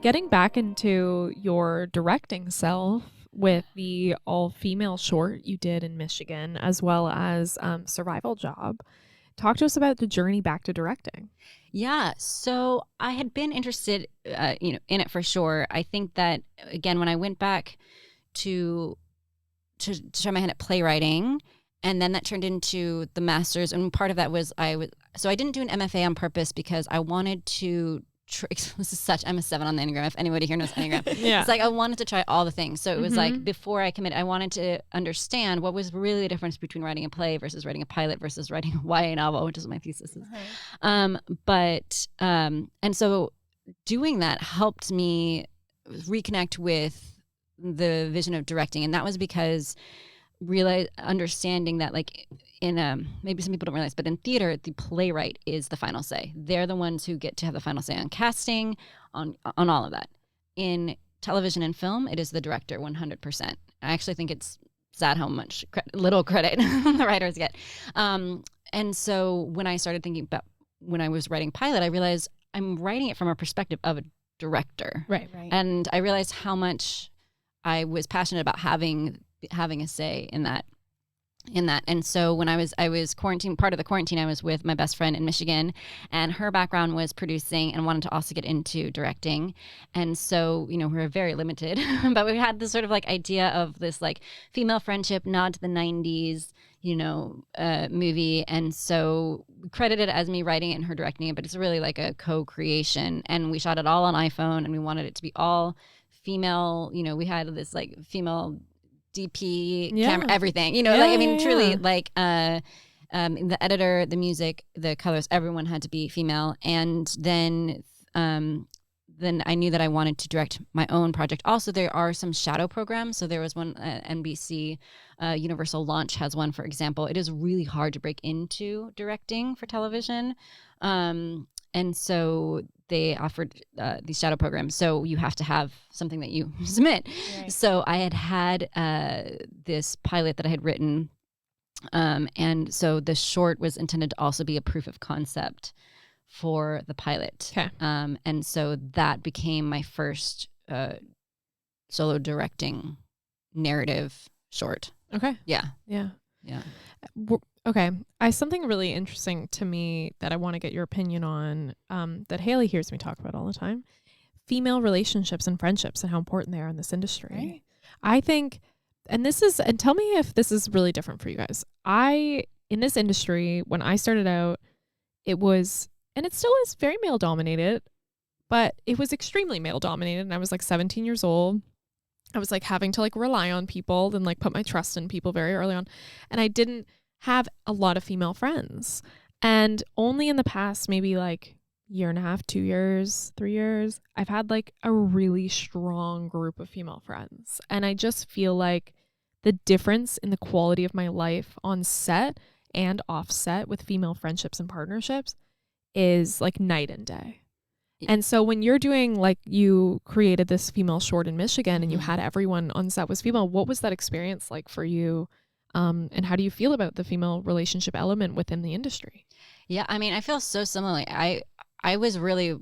getting back into your directing self with the all-female short you did in Michigan, as well as Survival Job. Talk to us about the journey back to directing. Yeah, so I had been interested, in it for sure. I think that again, when I went back to try my hand at playwriting, and then that turned into the master's, and part of that was I didn't do an MFA on purpose because I wanted to. I'm a 7 on the Enneagram. If anybody here knows Enneagram, Yeah. It's like I wanted to try all the things. So it was like before I committed, I wanted to understand what was really the difference between writing a play versus writing a pilot versus writing a YA novel, which is what my thesis is. And so doing that helped me reconnect with the vision of directing, and that was because understanding that like in maybe some people don't realize, but in theater the playwright is the final say. They're the ones who get to have the final say on casting, on all of that. In television and film, it is the director 100%. I actually think it's sad how much little credit the writers get. And so when I started thinking about when I was writing pilot, I realized I'm writing it from a perspective of a director, Right. and I realized how much I was passionate about having a say in that. And so when I was quarantined, part of the quarantine, I was with my best friend in Michigan, and her background was producing and wanted to also get into directing. And so, we were very limited, but we had this sort of like idea of this like female friendship nod to the 90s, movie. And so we credited it as me writing it and her directing it, but it's really like a co-creation. And we shot it all on iPhone, and we wanted it to be all female. We had this like female DP, camera, everything, truly like the editor, the music, the colors, everyone had to be female. And then I knew that I wanted to direct my own project. Also, there are some shadow programs. So there was one, NBC Universal Launch has one, for example. It is really hard to break into directing for television. And so they offered these shadow programs. So you have to have something that you submit. Right. So I had this pilot that I had written. And so the short was intended to also be a proof of concept for the pilot. Okay. And so that became my first solo directing narrative short. Okay. Yeah. Okay. Something really interesting to me that I want to get your opinion on, that Haley hears me talk about all the time: female relationships and friendships and how important they are in this industry. Right. I think, and tell me if this is really different for you guys. In this industry, when I started out, it was, and it still is, very male dominated, but it was extremely male dominated. And I was like 17 years old. I was like having to like rely on people and like put my trust in people very early on. And I didn't have a lot of female friends. And only in the past, maybe like year and a half, 2 years, 3 years, I've had like a really strong group of female friends. And I just feel like the difference in the quality of my life on set and off set with female friendships and partnerships is like night and day. And so when you're doing, like, you created this female short in Michigan and you had everyone on set was female, what was that experience like for you? And how do you feel about the female relationship element within the industry? Yeah, I mean, I feel so similarly. I was really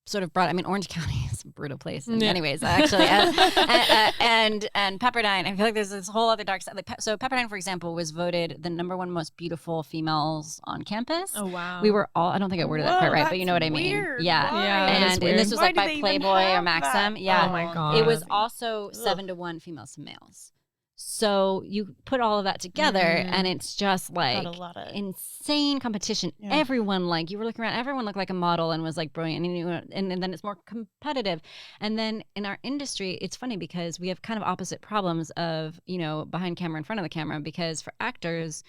sort of Orange County is a brutal place in many ways, actually. And Pepperdine, I feel like there's this whole other dark side. Like, so Pepperdine, for example, was voted the #1 most beautiful females on campus. Oh, wow. We were all, I don't think I worded that quite right, but you know what I mean. Weird. Yeah. Why? And this was like by Playboy or Maxim. That? Yeah. Oh my God. It was also 7-1 females to males. So you put all of that together and it's just like insane competition. Yeah. Everyone, like, you were looking around, everyone looked like a model and was like brilliant. And then it's more competitive. And then in our industry, it's funny because we have kind of opposite problems of, behind camera, in front of the camera, because for actors,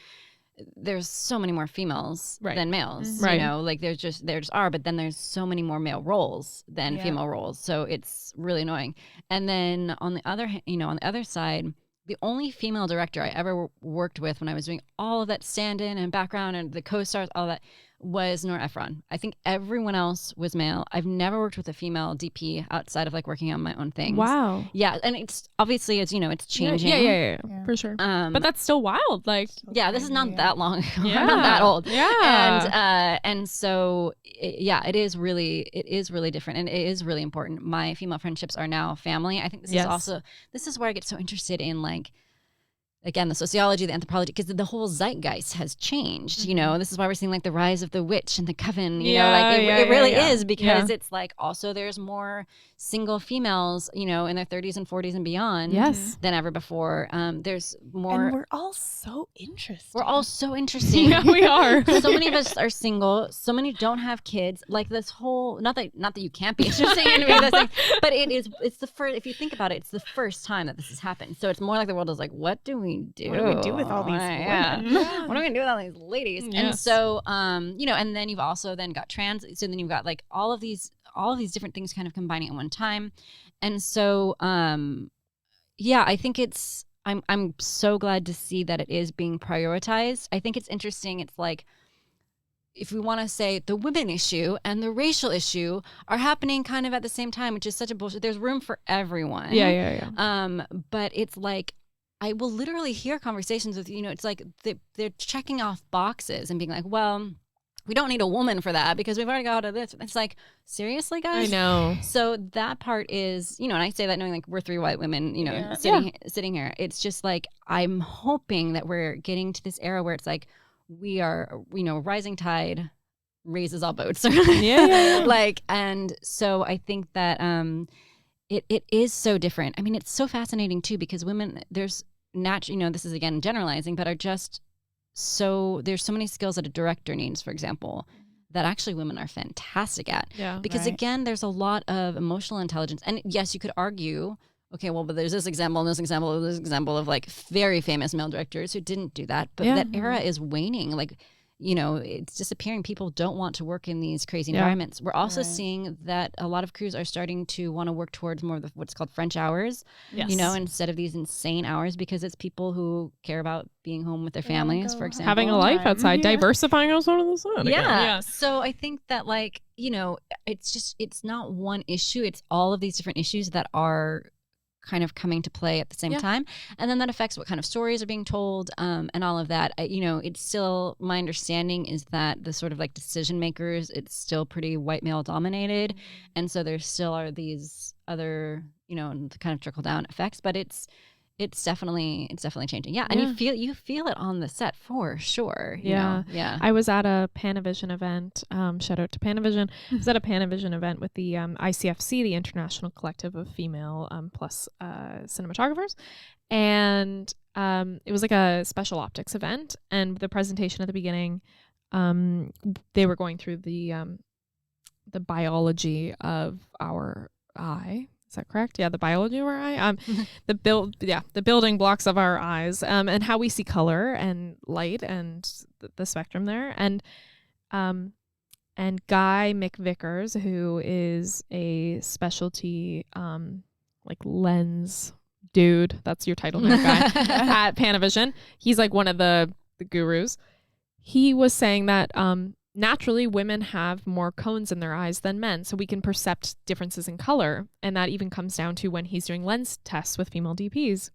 there's so many more females than males. Right. Like there just are, but then there's so many more male roles than female roles. So it's really annoying. And then on the other side, the only female director I ever worked with when I was doing all of that stand-in and background and the co-stars, all that, was Nora Ephron. I think everyone else was male. I've never worked with a female DP outside of like working on my own things. Wow. Yeah, and it's obviously it's it's changing. Yeah, for sure. But that's still wild. Like, this is not that long ago. Yeah. I'm not that old. Yeah. And so it is really different, and it is really important. My female friendships are now family. I think this is where I get so interested in like, again, the sociology, the anthropology, because the whole zeitgeist has changed. This is why we're seeing like the rise of the witch and the coven. It really is, because it's like also there's more single females, in their 30s and 40s and beyond than ever before. There's more. And we're all so interesting. We're all so interesting. Yeah, we are. So many of us are single. So many don't have kids. Like this whole, not that you can't be interesting in this thing, but it's the first, if you think about it, it's the first time that this has happened. So it's more like the world is like, what do we do? What do we do with all these women? What are we gonna do with all these ladies? Yes. And so, and then you've also then got trans. So then you've got like all of these different things kind of combining at one time. And so, I think I'm so glad to see that it is being prioritized. I think it's interesting. It's like, if we want to say the women issue and the racial issue are happening kind of at the same time, which is such a bullshit. There's room for everyone. Yeah. But it's like, I will literally hear conversations with, it's like they're checking off boxes and being like, well, we don't need a woman for that because we've already got to this. It's like, seriously, guys? I know. So that part is, and I say that knowing like we're three white women, sitting here. It's just like, I'm hoping that we're getting to this era where it's like, we are, rising tide raises all boats. Like, and so I think that it is so different. I mean, it's so fascinating too, because women, there's this is again generalizing, but are just there's so many skills that a director needs, for example, that actually women are fantastic at. Yeah. Because again, there's a lot of emotional intelligence. And yes, you could argue, okay, well, but there's this example and this example and this example of like very famous male directors who didn't do that. But that era is waning. Like, it's disappearing. People don't want to work in these crazy environments. We're also seeing that a lot of crews are starting to want to work towards more of what's called French hours, instead of these insane hours, because it's people who care about being home with their families, for example. Having a life outside, diversifying outside of the sun. Yeah. So I think that like, it's not one issue. It's all of these different issues that are kind of coming to play at the same time, and then that affects what kind of stories are being told, and all of that. It's still, my understanding is that the sort of like decision makers, it's still pretty white male dominated, and so there still are these other kind of trickle down effects, but it's definitely changing. And you feel it on the set for sure. I was at a Panavision event. Shout out to Panavision. I was at a Panavision event with the ICFC, the International Collective of Female plus Cinematographers, and it was like a special optics event. And the presentation at the beginning, they were going through the biology of our eye. Is that correct? Yeah, the biology of our eye. The building blocks of our eyes, and how we see color and light and the spectrum there. And Guy McVickers, who is a specialty like lens dude, that's your title now, Guy, at Panavision. He's like one of the gurus. He was saying that naturally, women have more cones in their eyes than men, so we can percept differences in color. And that even comes down to when he's doing lens tests with female DPs,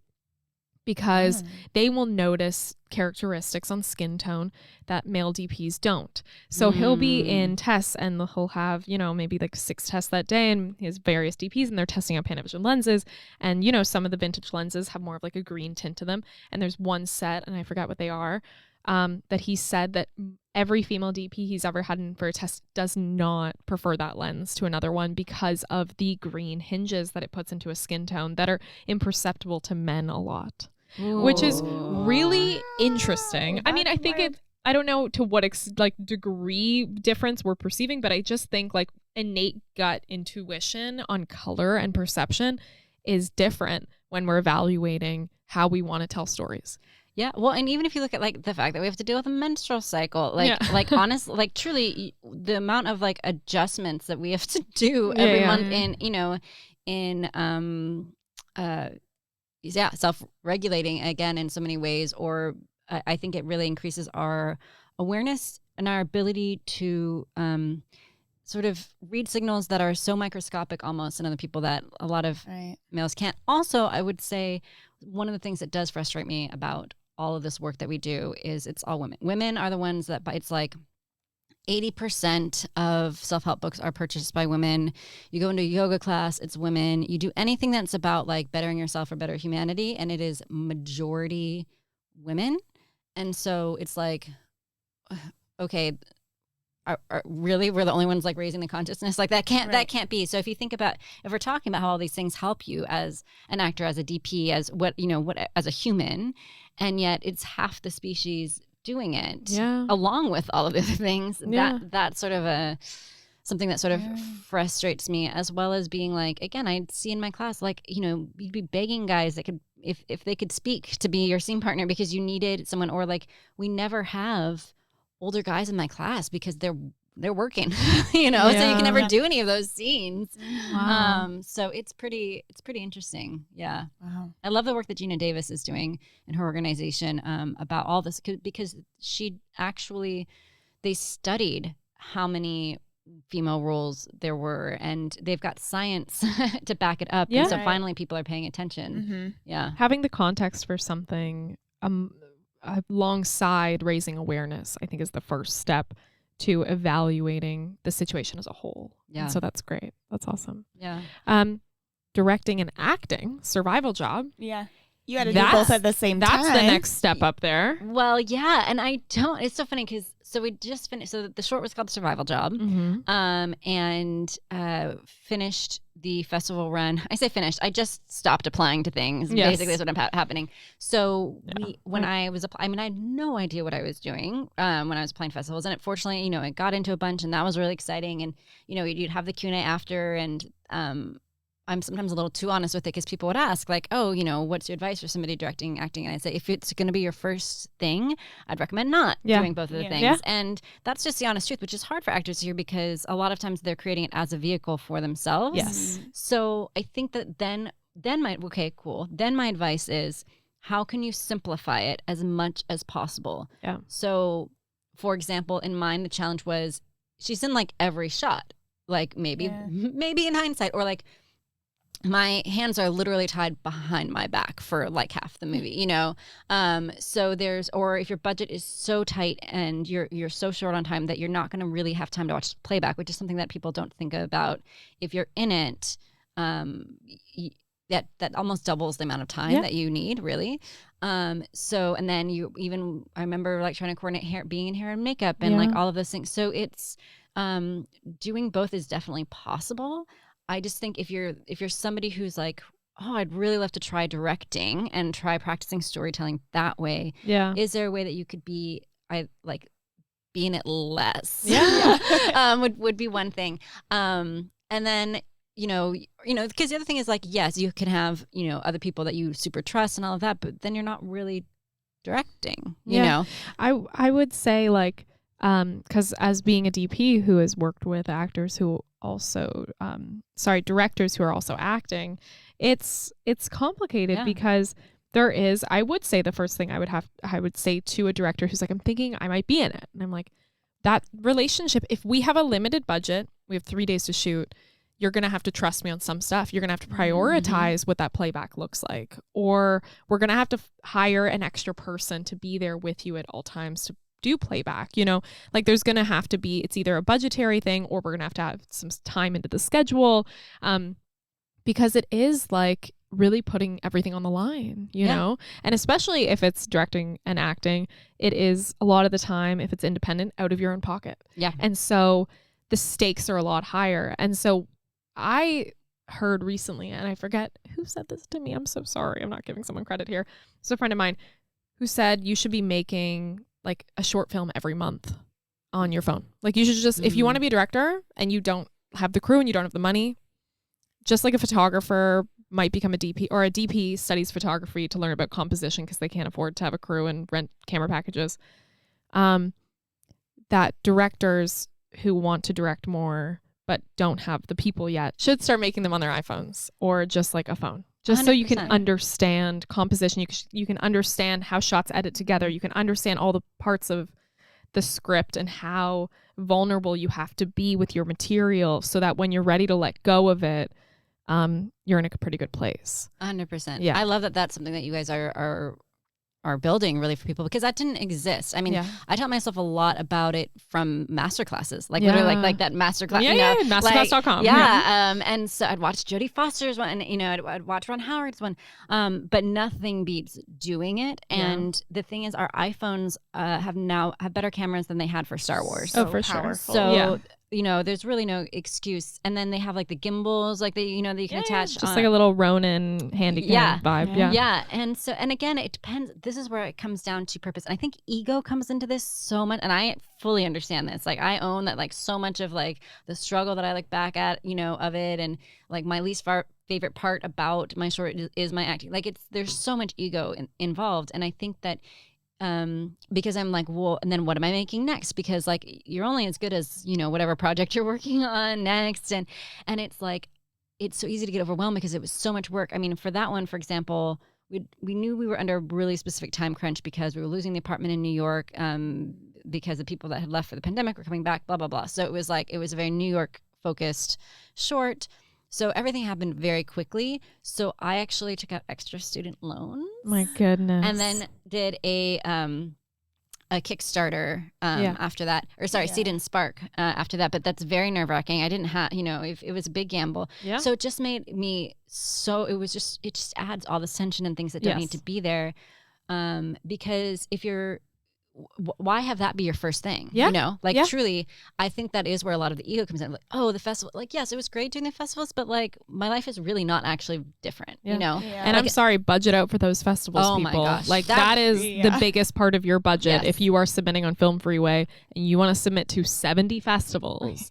because they will notice characteristics on skin tone that male DPs don't. So he'll be in tests and he'll have, maybe like 6 tests that day, and he has various DPs and they're testing out Panavision lenses. And, some of the vintage lenses have more of like a green tint to them. And there's one set, and I forgot what they are, that he said that every female DP he's ever had in for a test does not prefer that lens to another one because of the green hinges that it puts into a skin tone that are imperceptible to men a lot. Ooh. Which is really interesting. I mean, I think I don't know to what degree difference we're perceiving, but I just think like innate gut intuition on color and perception is different when we're evaluating how we want to tell stories. Yeah, well, and even if you look at like the fact that we have to deal with a menstrual cycle, like honest, like truly, the amount of like adjustments that we have to do every month in self-regulating again in so many ways, or I think it really increases our awareness our ability to sort of read signals that are so microscopic almost in other people that a lot of males can't. Also, I would say one of the things that does frustrate me about all of this work that we do is it's all women. Women are the ones that, it's like 80% of self-help books are purchased by women. You go into a yoga class, it's women. You do anything that's about like bettering yourself or better humanity, and it is majority women. And so it's like, okay, really we're the only ones like raising the consciousness? Like that can't be. So if you think about, if we're talking about how all these things help you as an actor, as a DP, as what as a human, and yet it's half the species doing it along with all of the other things, that's sort of something that sort of frustrates me, as well as being like, again, I see in my class, like, you'd be begging guys that could, if they could speak, to be your scene partner because you needed someone, or like we never have older guys in my class because they're working, so you can never do any of those scenes. Wow. So it's pretty interesting. Yeah. Wow. I love the work that Gina Davis is doing in her organization about all this, because they studied how many female roles there were, and they've got science to back it up. And so finally people are paying attention. Mm-hmm. Yeah. Having the context for something alongside raising awareness, I think, is the first step to evaluating the situation as a whole. Yeah. And so that's great. That's awesome. Yeah. Directing and acting, survival job. Yeah. You had to do both at the same time. That's the next step up there. Well, yeah. And it's so funny because, so we just finished, so the short was called The Survival Job, and finished the festival run. I say finished, I just stopped applying to things. Yes. Basically is what happening. So I had no idea what I was doing when I was applying to festivals. And fortunately, it got into a bunch, and that was really exciting. And, you'd have the Q&A after, and I'm sometimes a little too honest with it because people would ask, like, oh, what's your advice for somebody directing, acting? And I'd say, if it's going to be your first thing, I'd recommend not doing both of the things. Yeah. And that's just the honest truth, which is hard for actors to hear because a lot of times they're creating it as a vehicle for themselves. Yes. So I think that then my advice is, how can you simplify it as much as possible? Yeah. So, for example, in mine, the challenge was she's in like every shot, like maybe in hindsight, or like, my hands are literally tied behind my back for like half the movie, So or if your budget is so tight and you're so short on time that you're not going to really have time to watch playback, which is something that people don't think about. If you're in it, that almost doubles the amount of time that you need, really. So, and then I remember like trying to coordinate being in hair and makeup and like all of those things. So it's, doing both is definitely possible. I just think if you're somebody who's like, oh, I'd really love to try directing and try practicing storytelling that way. Yeah. Is there a way that you could be in it less? Yeah. Would be one thing. And then, because the other thing is like, yes, you can have, other people that you super trust and all of that, but then you're not really directing, you know? I would say like, because as being a DP who has worked with actors who also, directors who are also acting, it's complicated because I would say the first thing I would say to a director who's like, I'm thinking I might be in it. And I'm like, that relationship, if we have a limited budget, we have 3 days to shoot, you're going to have to trust me on some stuff. You're going to have to prioritize what that playback looks like, or we're going to have to hire an extra person to be there with you at all times to do playback, like there's going to have to be, it's either a budgetary thing or we're going to have some time into the schedule, because it is like really putting everything on the line, you know, and especially if it's directing and acting, it is a lot of the time, if it's independent, out of your own pocket. Yeah. And so the stakes are a lot higher. And so I heard recently, and I forget who said this to me, I'm so sorry, I'm not giving someone credit here. It's a friend of mine who said you should be making like a short film every month on your phone. Like you should just, if you want to be a director and you don't have the crew and you don't have the money, just like a photographer might become a DP, or a DP studies photography to learn about composition because they can't afford to have a crew and rent camera packages. That directors who want to direct more but don't have the people yet should start making them on their iPhones or just like a phone. Just 100%. So you can understand composition. You can understand how shots edit together. You can understand all the parts of the script and how vulnerable you have to be with your material so that when you're ready to let go of it, you're in a pretty good place. 100%. Yeah. I love that that's something that you guys are building really for people, because that didn't exist. I mean, I taught myself a lot about it from master classes, like literally like that master class, masterclass.com. And so I'd watch Jodie Foster's one, and I'd watch Ron Howard's one, but nothing beats doing it. And the thing is, our iPhones have better cameras than they had for Star Wars. So for powerful. sure. So there's really no excuse. And then they have like the gimbals, like that you can attach. Just like a little Ronin handycam vibe. Yeah. And so, and again, it depends. This is where it comes down to purpose. And I think ego comes into this so much. And I fully understand this. Like, I own that, like, so much of like the struggle that I look back at, of it. And like my least favorite part about my short is my acting. Like, there's so much ego involved. And I think that because I'm like, well, and then what am I making next? Because like, you're only as good as, whatever project you're working on next. And it's like, it's so easy to get overwhelmed because it was so much work. I mean, for that one, for example, we knew we were under a really specific time crunch because we were losing the apartment in New York, because the people that had left for the pandemic were coming back, blah, blah, blah. So it was a very New York focused short. So everything happened very quickly. So I actually took out extra student loans. My goodness. And then did a Kickstarter after that, or sorry, Seed and Spark after that. But that's very nerve wracking. I didn't have, if it was a big gamble. Yeah. So it just made me it just adds all the tension and things that don't need to be there. Because if you're, why have that be your first thing? Truly, I think that is where a lot of the ego comes in. Like, oh, the festival, like, yes, it was great doing the festivals, but like, my life is really not actually different, And like, I'm sorry, budget out for those festivals, oh people. My gosh. Like, that is the biggest part of your budget. If you are submitting on Film Freeway and you want to submit to 70 festivals,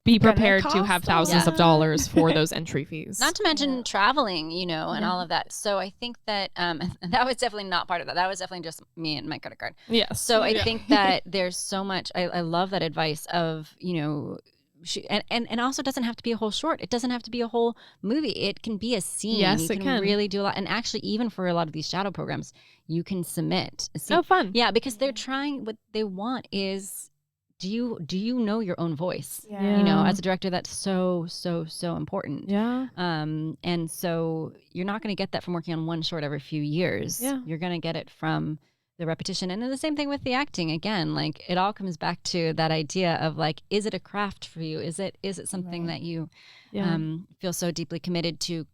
be prepared to have thousands of dollars for those entry fees. Not to mention traveling, and all of that. So I think that that was definitely not part of that. That was definitely just me and my credit card. Yes. So I think that there's so much. I love that advice of, and also doesn't have to be a whole short. It doesn't have to be a whole movie. It can be a scene. Yes, you can really do a lot. And actually, even for a lot of these shadow programs, you can submit a scene. Oh, fun. Yeah, because they're trying, what they want is, do you know your own voice? Yeah. As a director, that's so important. Yeah. And so you're not going to get that from working on one short every few years. Yeah. You're going to get it from the repetition. And then the same thing with the acting. Again, like, it all comes back to that idea of like, is it a craft for you? Is it something that you feel so deeply committed to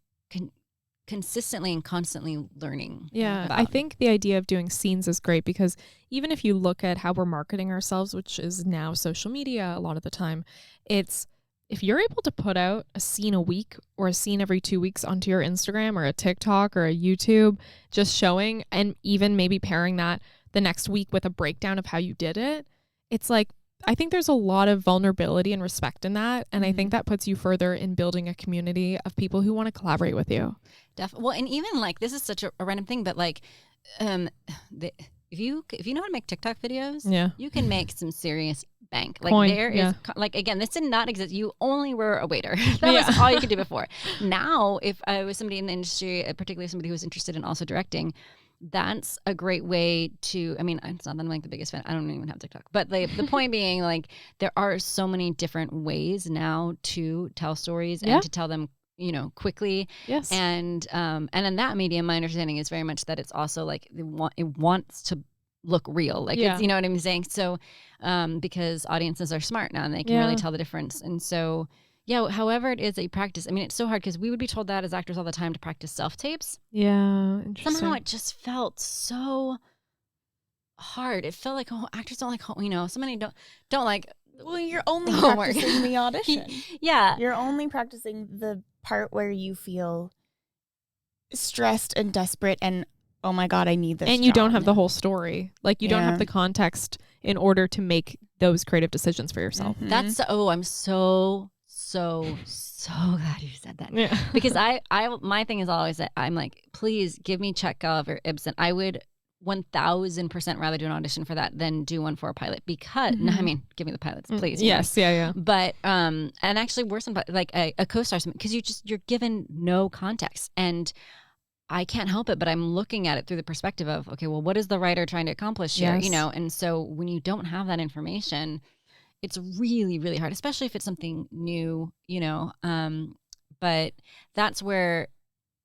consistently and constantly learning about? I think the idea of doing scenes is great, because even if you look at how we're marketing ourselves, which is now social media a lot of the time, it's, if you're able to put out a scene a week or a scene every 2 weeks onto your Instagram or a TikTok or a YouTube, just showing, and even maybe pairing that the next week with a breakdown of how you did it, it's like, I think there's a lot of vulnerability and respect in that. And I think that puts you further in building a community of people who want to collaborate with you. Definitely. Well, and even like, this is such a random thing, but like, if you know how to make TikTok videos, you can make some serious bank. Like, there is like, again, this did not exist. You only were a waiter. That was all you could do before. Now, if I was somebody in the industry, particularly somebody who was interested in also directing, that's a great way to, I mean, it's not that I'm like the biggest fan. I don't even have TikTok. But the point being, like, there are so many different ways now to tell stories and to tell them, quickly. Yes. And in that medium, my understanding is very much that it's also like, it wants to look real. Like, it's, you know what I'm saying? So, because audiences are smart now and they can really tell the difference. And so, however it is that you practice, I mean, it's so hard because we would be told that as actors all the time to practice self-tapes. Yeah, interesting. Somehow it just felt so hard. It felt like, actors don't like, somebody don't like. Well, you're only practicing the audition. Yeah. You're only practicing the part where you feel stressed and desperate and, oh my God, I need this. And you don't have the whole story. Like, you don't have the context in order to make those creative decisions for yourself. Mm-hmm. That's, I'm so glad you said that. Yeah. Because my thing is always that I'm like, please give me Chekhov or Ibsen. I would 1000% rather do an audition for that than do one for a pilot, because no, I mean, give me the pilots, please. Yes. Yeah. But and actually worse than like a co-star, because you're given no context. And I can't help it, but I'm looking at it through the perspective of, okay, well, what is the writer trying to accomplish here? Yes. You know, and so when you don't have that information, it's really, really hard, especially if it's something new, you know. But that's where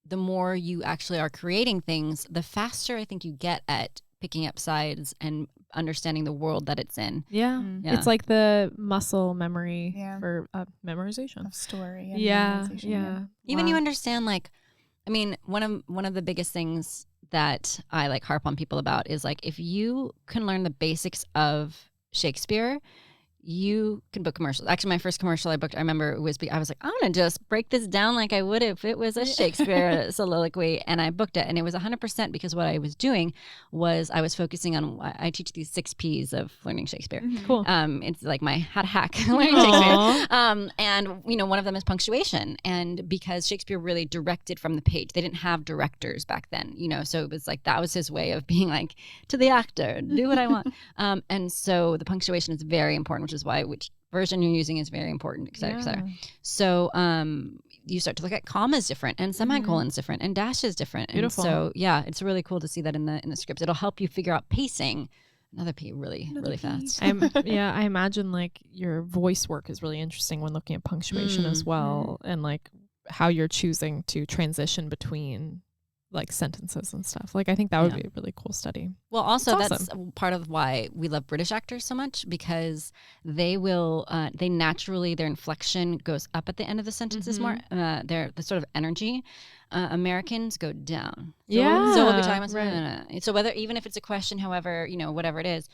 the more you actually are creating things, the faster I think you get at picking up sides and understanding the world that it's in. Yeah. Yeah. It's like the muscle memory Yeah. for memorization. Of story. And Yeah. memorization, Yeah. Even Wow. you understand, like, I mean, one of the biggest things that I like harp on people about is like, if you can learn the basics of Shakespeare, you can book commercials. Actually, my first commercial I booked, I remember I was like, I'm going to just break this down like I would if it was a Shakespeare soliloquy. And I booked it. And it was 100% because what I was doing was I was focusing on, I teach these 6 Ps of learning Shakespeare. Cool. It's like my how to hack learning Shakespeare. And, you know, one of them is punctuation. And because Shakespeare really directed from the page, they didn't have directors back then, you know, so it was like, that was his way of being like, to the actor, do what I want. And so the punctuation is very important, which is why which version you're using is very important, et cetera, et cetera. So you start to look at commas different and semicolons different and dashes different. Beautiful. And so, yeah, it's really cool to see that in the scripts. It'll help you figure out pacing. Another P really fast. I imagine like your voice work is really interesting when looking at punctuation as well, and like how you're choosing to transition between like sentences and stuff. Like I think that would be a really cool study. Well, also That's that's part of why we love British actors so much, because they will they naturally, their inflection goes up at the end of the sentences more. The sort of energy. Americans go down. So we'll be talking about so whether, even if it's a question, however, you know, whatever it is,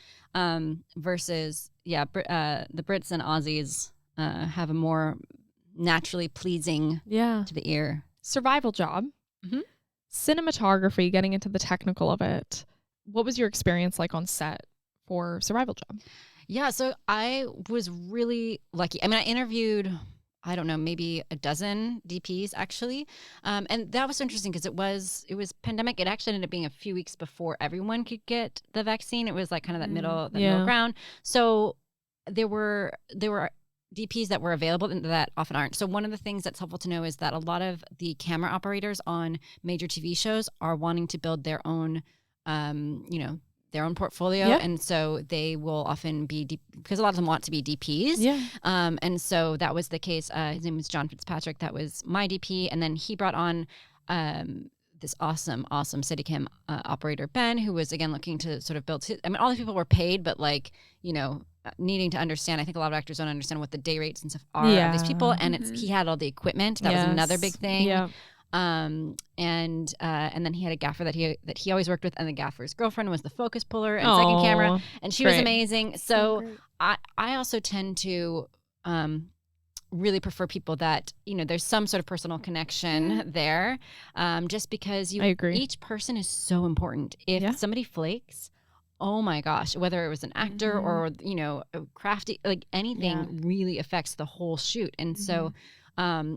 versus the Brits and Aussies have a more naturally pleasing to the ear. Survival job. Cinematography, getting into the technical of it. What was your experience like on set for Survival Job? Yeah, so I was really lucky. I mean, I interviewed, I don't know, maybe a dozen DPs actually. And that was interesting because it was pandemic. It actually ended up being a few weeks before everyone could get the vaccine. It was like kind of that middle ground. So there were DPs that were available and that often aren't. So one of the things that's helpful to know is that a lot of the camera operators on major TV shows are wanting to build their own, their own portfolio. And so they will often be, because a lot of them want to be DPs. And so that was the case. His name was John Fitzpatrick. That was my DP. And then he brought on this awesome Steadicam operator, Ben, who was, again, looking to sort of build his, I mean, all these people were paid, but like, you know, needing to understand, I think a lot of actors don't understand what the day rates and stuff are of these people. And he had all the equipment. That was another big thing. And then he had a gaffer that he always worked with, and the gaffer's girlfriend was the focus puller and second camera, and she was amazing. So I also tend to really prefer people that, you know, there's some sort of personal connection there, just because I agree. Each person is so important. If somebody flakes, oh my gosh, whether it was an actor or, you know, crafty, like anything really affects the whole shoot. And so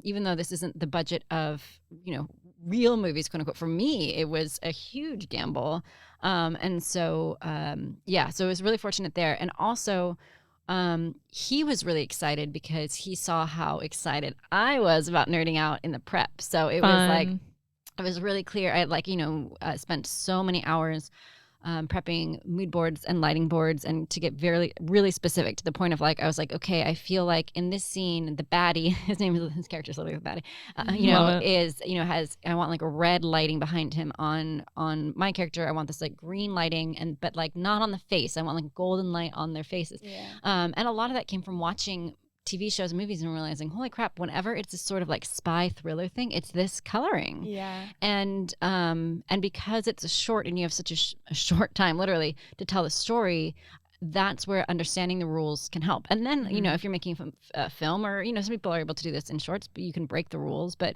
even though this isn't the budget of, you know, real movies, quote unquote, for me, it was a huge gamble. And so, so it was really fortunate there. And also, he was really excited because he saw how excited I was about nerding out in the prep. So it was like, it was really clear. I had, like, you know, spent so many hours prepping mood boards and lighting boards, and to get really specific to the point of like, I was like, okay, I feel like in this scene, the baddie, his character's literally the baddie, I want like a red lighting behind him on my character. I want this like green lighting, but like not on the face. I want like golden light on their faces. And a lot of that came from watching TV shows and movies and realizing, holy crap, whenever it's a sort of like spy thriller thing, it's this coloring. And because it's a short and you have such a short time literally to tell the story, that's where understanding the rules can help. And then, you know, if you're making a film, or, you know, some people are able to do this in shorts, but you can break the rules. But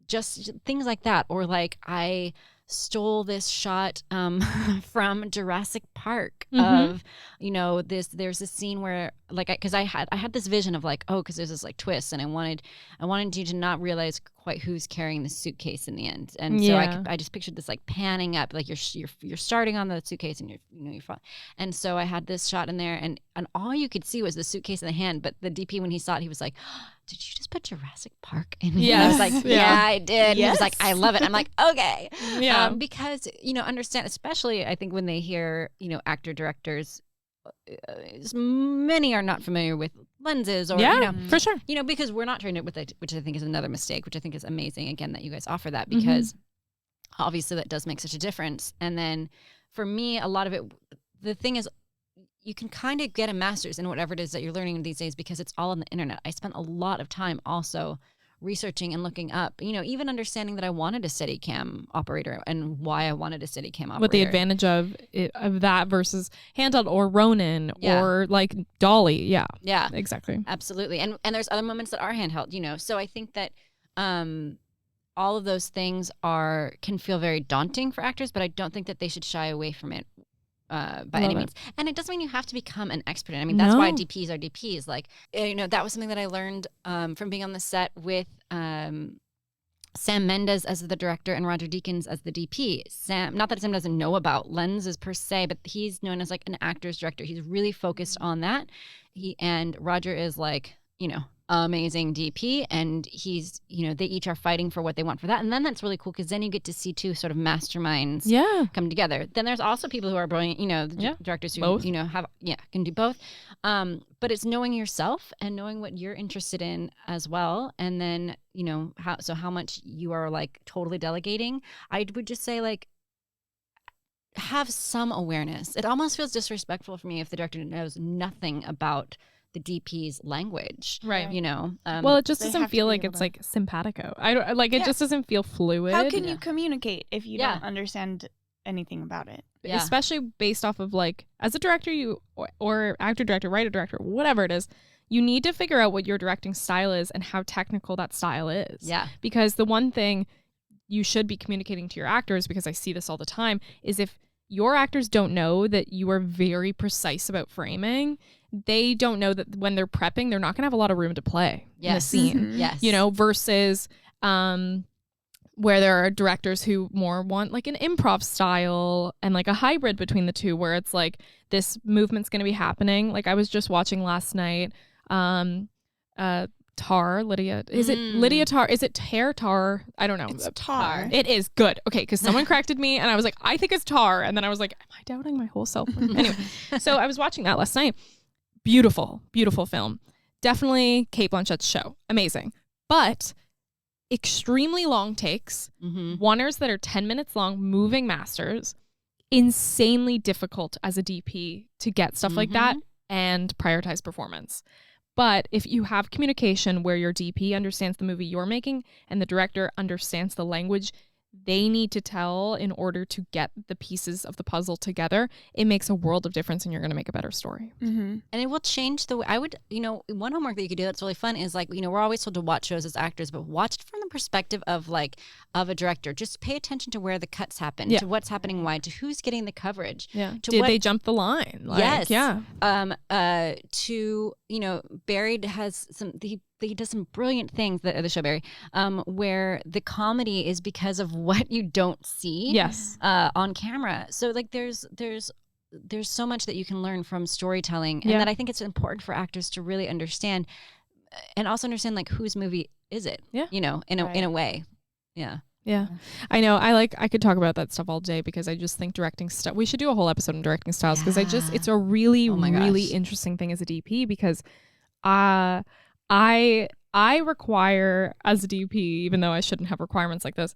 just things like that. Or like, I stole this shot from Jurassic Park of, you know, there's this scene where like, because I had this vision of like, oh, because there's this like twist, and I wanted you to not realize quite who's carrying the suitcase in the end. And so I just pictured this like panning up, like you're starting on the suitcase and you're and so I had this shot in there, and all you could see was the suitcase in the hand. But the DP, when he saw it, he was like, oh, did you just put Jurassic Park in here? I was like, yeah, I did. Yes. He was like, I love it. I'm like, okay. Because, understand, especially I think when they hear, actor directors, many are not familiar with lenses or for sure, because we're not trained with it, which I think is another mistake, which I think is amazing again that you guys offer that, because obviously that does make such a difference. And then for me, a lot of it, the thing is, you can kind of get a master's in whatever it is that you're learning these days because it's all on the internet. I spent a lot of time also researching and looking up, even understanding that I wanted a Steadicam operator and why I wanted a Steadicam operator. What the advantage of that versus handheld or Ronin or like Dolly. Yeah. Yeah. Exactly. Absolutely. And there's other moments that are handheld, So I think that all of those things can feel very daunting for actors, but I don't think that they should shy away from it. By any means. And it doesn't mean you have to become an expert in it. I mean, that's why DPs are DPs. Like, that was something that I learned from being on the set with Sam Mendes as the director and Roger Deakins as the DP. Sam, not that Sam doesn't know about lenses per se, but he's known as like an actor's director. He's really focused on that. And Roger is like, amazing DP, and he's, they each are fighting for what they want for that. And then that's really cool because then you get to see two sort of masterminds come together. Then there's also people who are brilliant, directors who, both. Can do both. But it's knowing yourself and knowing what you're interested in as well. And then, how much you are like totally delegating. I would just say like, have some awareness. It almost feels disrespectful for me if the director knows nothing about the DP's language, right? Well, it just doesn't feel like it's like simpatico. I don't like it. Just doesn't feel fluid. How can you communicate if you don't understand anything about it? Especially based off of like, as a director, or actor director, writer director, whatever it is, you need to figure out what your directing style is and how technical that style is. Yeah. Because the one thing you should be communicating to your actors, because I see this all the time, is if your actors don't know that you are very precise about framing, they don't know that when they're prepping, they're not going to have a lot of room to play in the scene. Yes. Versus where there are directors who more want like an improv style and like a hybrid between the two, where it's like this movement's going to be happening. Like I was just watching last night, Tar, Lydia. Is it Lydia Tar? Is it Tar? I don't know. It's Tar. It is good. Okay, because someone corrected me and I was like, I think it's Tar. And then I was like, am I doubting my whole self? Anyway, so I was watching that last night. Beautiful, beautiful film. Definitely Cate Blanchett's show. Amazing. But extremely long takes, oneers that are 10 minutes long, moving masters, insanely difficult as a DP to get stuff like that and prioritize performance. But if you have communication where your DP understands the movie you're making and the director understands the language they need to tell in order to get the pieces of the puzzle together, it makes a world of difference and you're going to make a better story. And it will change the way I would, one homework that you could do that's really fun is like, we're always told to watch shows as actors, but watch it from the perspective of a director. Just pay attention to where the cuts happen, to what's happening wide, to who's getting the coverage. Yeah. Did they jump the line? Yes. Yeah. Barry has he does some brilliant things, the show Barry, where the comedy is because of what you don't see on camera. So like there's so much that you can learn from storytelling, and that I think it's important for actors to really understand, and also understand like whose movie is it? Yeah. In a way. Yeah. Yeah. I know. I could talk about that stuff all day because I just think directing stuff. We should do a whole episode on directing styles because it's a really, really interesting thing as a DP because I require as a DP, even though I shouldn't have requirements like this,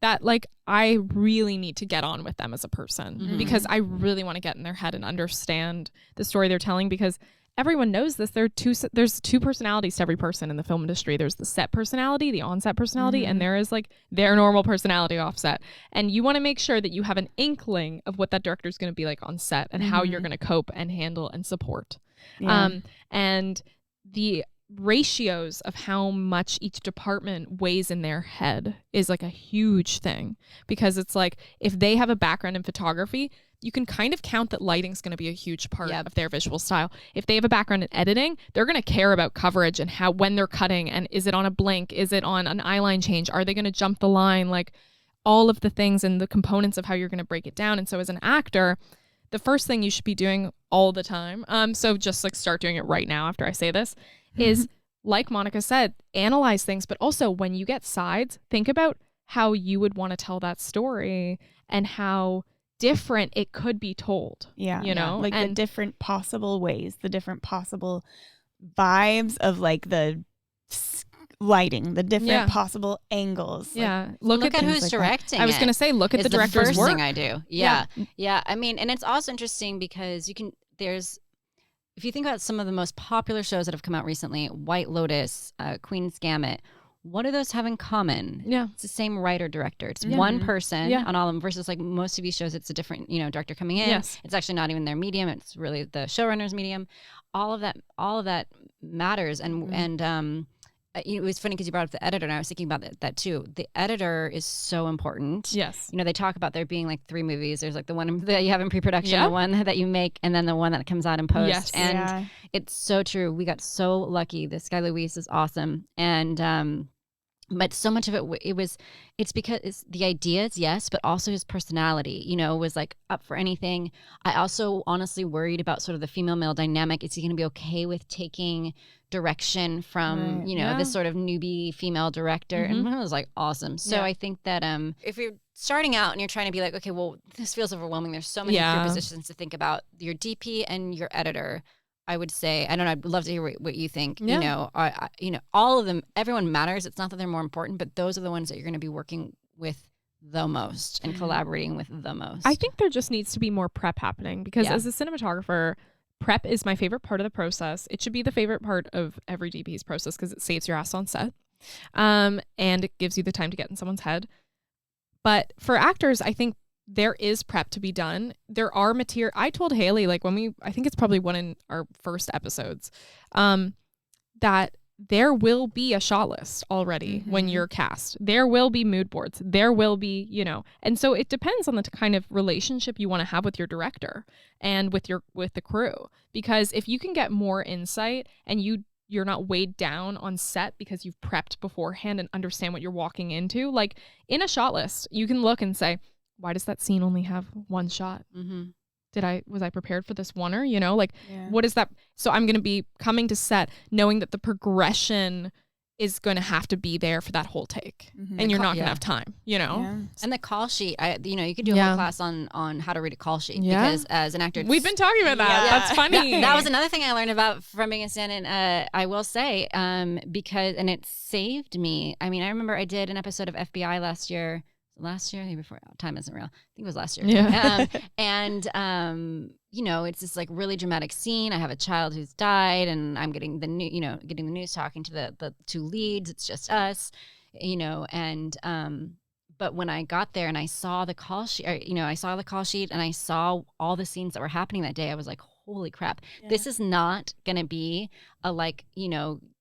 that like I really need to get on with them as a person because I really want to get in their head and understand the story they're telling, because everyone knows this. There's two personalities to every person in the film industry. There's the set personality, the on-set personality, and there is like their normal personality offset. And you want to make sure that you have an inkling of what that director is going to be like on set and how you're going to cope and handle and support. And the ratios of how much each department weighs in their head is like a huge thing, because it's like if they have a background in photography, you can kind of count that lighting's going to be a huge part Yep. of their visual style. If they have a background in editing, they're going to care about coverage and how, when they're cutting, and is it on a blink? Is it on an eyeline change? Are they going to jump the line? Like all of the things and the components of how you're going to break it down. And so as an actor, the first thing you should be doing all the time, so just like start doing it right now after I say this, is like Monica said, analyze things, but also when you get sides, think about how you would want to tell that story and how different it could be told. Yeah. You know, like the different possible ways, the different possible vibes of like the lighting, the different possible angles. Like, Look look at who's directing. I was going to say, look at the director's first work. thing I do. Yeah. I mean, and it's also interesting because if you think about some of the most popular shows that have come out recently, White Lotus, Queen's Gambit, what do those have in common? Yeah. It's the same writer director. It's one person on all of them versus like most TV shows, it's a different, director coming in. Yes. It's actually not even their medium. It's really the showrunner's medium. All of that matters. And it was funny because you brought up the editor, and I was thinking about that too. The editor is so important. Yes. They talk about there being like 3 movies. There's like the one that you have in pre-production, the one that you make, and then the one that comes out in post. Yes. And it's so true. We got so lucky. This guy Luis is awesome. And but so much of it's because the ideas, yes, but also his personality, was like up for anything. I also honestly worried about sort of the female-male dynamic. Is he going to be okay with taking direction from, this sort of newbie female director? And it was like awesome. So I think that if you're starting out and you're trying to be like, okay, well, this feels overwhelming. There's so many crew positions to think about. Your DP and your editor, I would say, I don't know, I'd love to hear what you think. Yeah. All of them, everyone matters. It's not that they're more important, but those are the ones that you're going to be working with the most and collaborating with the most. I think there just needs to be more prep happening because as a cinematographer, prep is my favorite part of the process. It should be the favorite part of every DP's process because it saves your ass on set. And it gives you the time to get in someone's head. But for actors, I think there is prep to be done. There are material. I told Haley, like I think it's probably one in our first episodes, that there will be a shot list already when you're cast. There will be mood boards. There will be, and so it depends on the kind of relationship you want to have with your director and with the crew. Because if you can get more insight and you're not weighed down on set because you've prepped beforehand and understand what you're walking into, like in a shot list, you can look and say, why does that scene only have one shot? Was I prepared for this oneer? What is that? So I'm going to be coming to set knowing that the progression is going to have to be there for that whole take, and you're not going to have time, And the call sheet, you could do a whole class on how to read a call sheet because as an actor, we've been talking about that. Yeah. That's funny. That was another thing I learned about from being a stand-in. I will say, because it saved me. I mean, I remember I did an episode of FBI last year, maybe before. Time isn't real. I think it was last year. Yeah. It's this like really dramatic scene. I have a child who's died, and I'm getting the news, talking to the 2 leads. It's just us, and but when I got there and I saw the call sheet, I saw the call sheet and I saw all the scenes that were happening that day, I was like, holy crap, this is not going to be a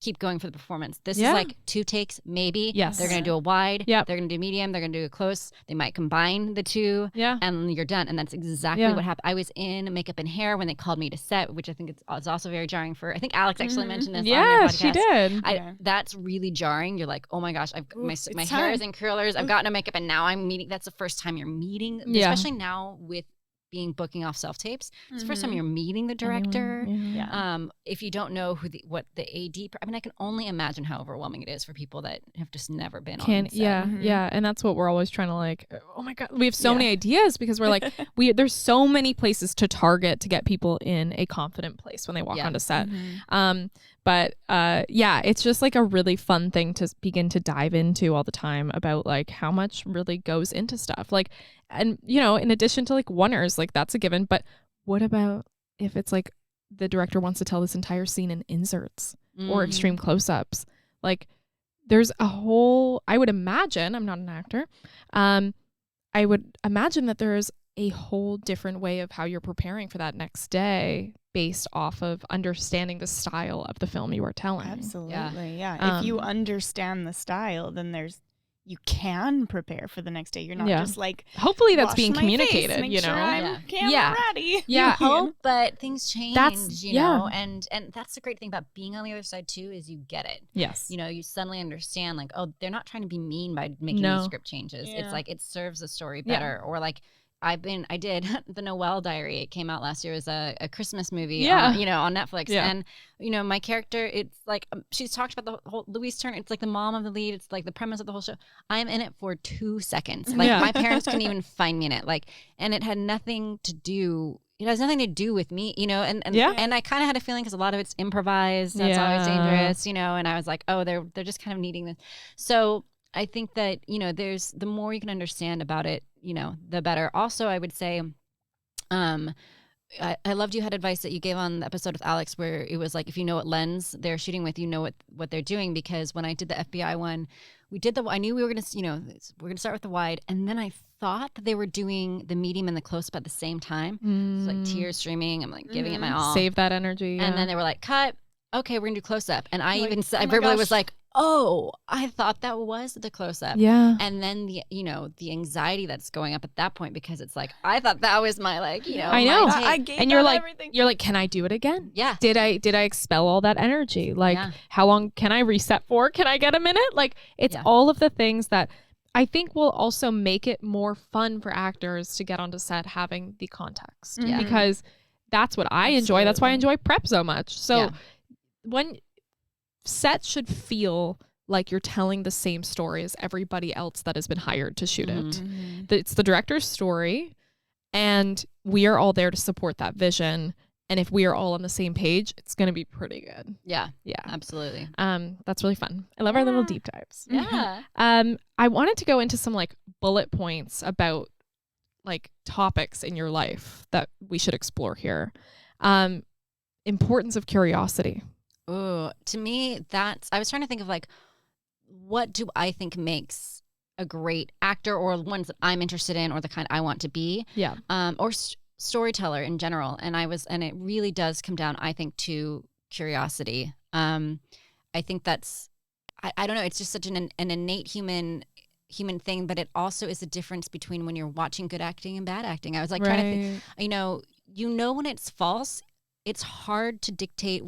keep going for the performance. This is like 2 takes, maybe. Yes. They're going to do a wide. Yep. They're going to do medium. They're going to do a close. They might combine the 2. Yeah. And you're done. And that's exactly what happened. I was in makeup and hair when they called me to set, which I think is also very jarring I think Alex actually mentioned this on your podcast. She did. That's really jarring. You're like, oh my gosh, my hair is in curlers. I've gotten a makeup and now I'm meeting. That's the first time you're meeting, especially now with booking off self-tapes. It's the first time you're meeting the director. If you don't know what the AD, I mean, I can only imagine how overwhelming it is for people that have just never been on set. Yeah. And that's what we're always trying to oh my God, we have so many ideas because we're like, there's so many places to target to get people in a confident place when they walk onto set. But it's just like a really fun thing to begin to dive into all the time about like how much really goes into stuff. Like, and in addition to like oneers, like that's a given. But what about if it's like the director wants to tell this entire scene in inserts or extreme close-ups? Like there's a whole, I would imagine, I'm not an actor, I would imagine that there's a whole different way of how you're preparing for that next day based off of understanding the style of the film you are telling. Absolutely. Yeah. If you understand the style, then you can prepare for the next day. You're not just like, hopefully that's wash being my communicated, face, make you know? sure I'm camera ready. You hope, but things change, you know, and that's the great thing about being on the other side too, is you get it. Yes. You know, you suddenly understand like, oh, they're not trying to be mean by making these script changes. It's like, it serves the story better. Or like, I did the Noel Diary. It came out last year as a Christmas movie, on Netflix. And, you know, my character, it's like, she's talked about the whole Louise Turner. It's like the mom of the lead. It's like the premise of the whole show. I'm in it for 2 seconds. Like my parents couldn't even find me in it. Like, and it had nothing to do. It has nothing to do with me, you know, and I kind of had a feeling because a lot of it's improvised. That's always dangerous, you know. And I was like, oh, they're just kind of needing this. So I think that, you know, there's the more you can understand about it, you know, the better. Also, I would say, I loved you had advice that you gave on the episode with Alex where it was like, if you know what lens they're shooting with, you know what they're doing. Because when I did the FBI one, I knew we were going to, you know, we're going to start with the wide. And then I thought that they were doing the medium and the close-up at the same time. So like tears streaming. I'm like giving it my all. Save that energy. And then they were like, cut. Okay, we're going to do close-up. And I even said, I verbally was like, oh, I thought that was the close-up. Yeah. And then the anxiety that's going up at that point, because it's like, I thought that was my, like, you know, I know. I gave and you're like, can I do it again? Yeah. Did I expel all that energy? Like, how long can I reset for? Can I get a minute? Like, it's all of the things that I think will also make it more fun for actors to get onto set having the context. Yeah. Because that's what I enjoy. That's why I enjoy prep so much. So when sets should feel like you're telling the same story as everybody else that has been hired to shoot it. It's the director's story, and we are all there to support that vision. And if we are all on the same page, it's going to be pretty good. Yeah, absolutely. That's really fun. I love our little deep dives. Yeah. I wanted to go into some like bullet points about like topics in your life that we should explore here. Importance of curiosity. Oh, to me, I was trying to think of like, what do I think makes a great actor, or ones that I'm interested in, or the kind I want to be? Yeah. Or storyteller in general. And it really does come down, I think, to curiosity. I think that's, I don't know, it's just such an innate human thing, but it also is the difference between when you're watching good acting and bad acting. I was like trying to think, you know when it's false. It's hard to dictate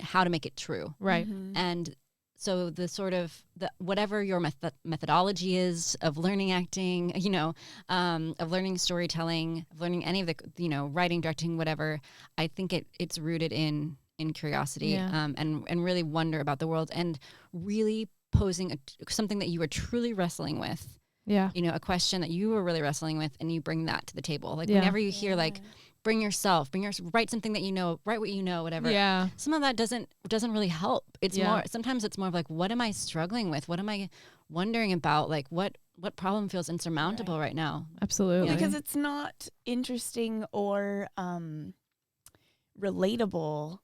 how to make it true. Right. And so the sort of whatever your methodology is of learning acting, you know, of learning storytelling, of learning any of the, you know, writing, directing, whatever, I think it's rooted in curiosity, and really wonder about the world, and really posing something that you were truly wrestling with. Yeah. You know, a question that you were really wrestling with, and you bring that to the table. Like whenever you hear like, write something that you know, write what you know, whatever. Yeah. Some of that doesn't really help. Sometimes it's more of like, what am I struggling with? What am I wondering about? Like what problem feels insurmountable right now? Absolutely. Because it's not interesting or relatable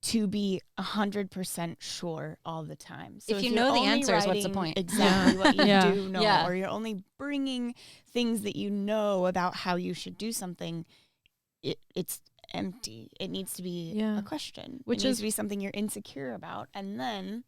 to be 100% sure all the time. So if you know the answers, what's the point? Exactly what you do know, or you're only bringing things that you know about how you should do something, it's empty. It needs to be a question. It needs to be something you're insecure about, and then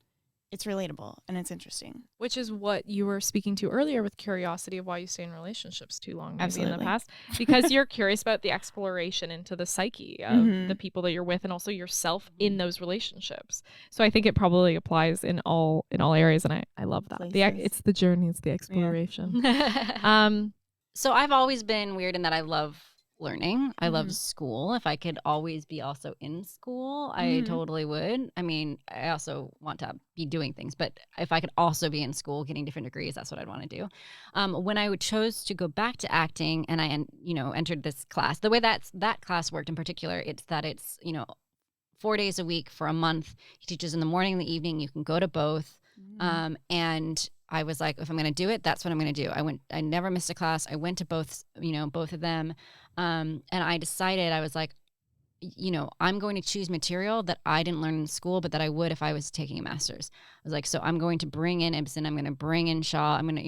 it's relatable and it's interesting. Which is what you were speaking to earlier with curiosity of why you stay in relationships too long maybe in the past. Because you're curious about the exploration into the psyche of the people that you're with, and also yourself in those relationships. So I think it probably applies in all areas, and I love that. It's the journey, it's the exploration. So I've always been weird in that I love learning. I love school. If I could always be also in school, I totally would. I mean, I also want to be doing things, but if I could also be in school getting different degrees, that's what I'd want to do. When I chose to go back to acting, and I entered this class, the way that class worked in particular, it's 4 days a week for a month. He teaches in the morning and the evening. You can go to both. And I was like, if I'm going to do it, that's what I'm going to do. I never missed a class. I went to both of them. And I decided, I was like, I'm going to choose material that I didn't learn in school, but that I would if I was taking a master's. I was like, so I'm going to bring in Ibsen. I'm going to bring in Shaw. I'm going to,